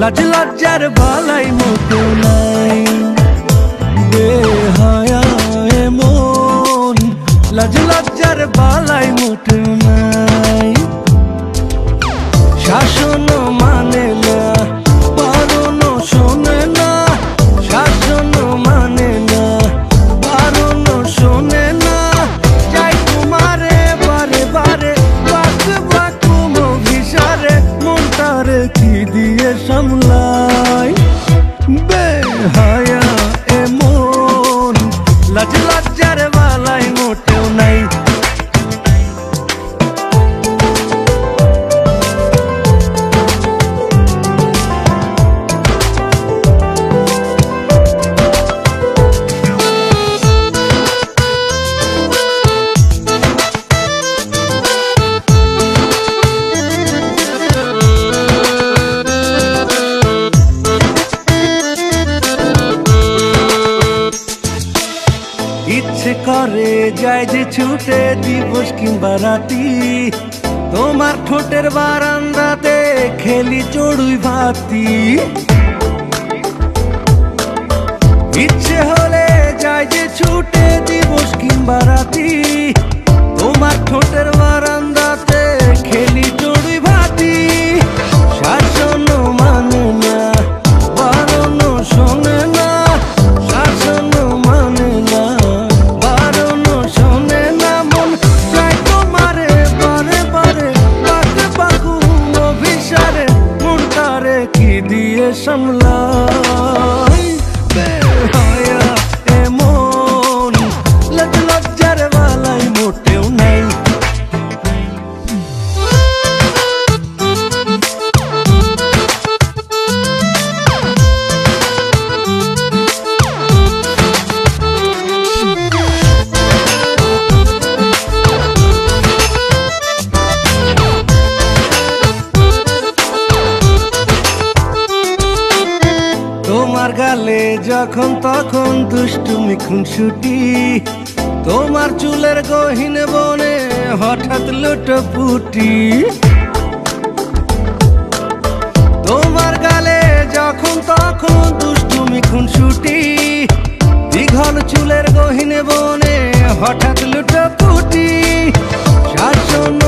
লাজ লজ্জার বালাই মোটেও নাই। বেহায়া মন, লাজ লজ্জার বালাই মোটেও নাই। শাসন মানে না, বারণ শোনে না, শাসন মানে না, বারণ শোনে না। যাই তোমারে বারে বারে বাক বাকুম ভিসারে, মনটারে কি দিয়ে সামলাই। বেহায়া মন, লাজ লজ্জার বালাই মোটেও নাই। ইচ্ছে করে যায় যে ছুটে দিবস কিংবা রাতি, তোমার ঠোঁটের বারান্দাতে খেলি চড়ুই ভাতি। ইচ্ছে হলে যায় যে ছুটে দিবস কিংবা রাতি, তোমার ঠোঁটের বারান্দাতে খেলি চড়ুই ভাতি। শাসন মানে না, বারণ শোনে না, শাসন মানে না, বারণ শোনে না। মন চাই তোমারে বারে বারে বাক বাকুম অভিসারে, মনটারে কি দিয়ে সামলাই। বেহায়া মন, লাজ লজ্জার বালাই মোটেও নাই। তোমার গালে যখন তখন দুষ্টুমি খুনসুটি, তোমার চুলের গহীন বনে হঠাৎ লুটোপুটি। তোমার গালে যখন তখন দুষ্টুমি খুনসুটি, দীঘল চুলের গহীন বনে হঠাৎ লুটোপুটি। শাসন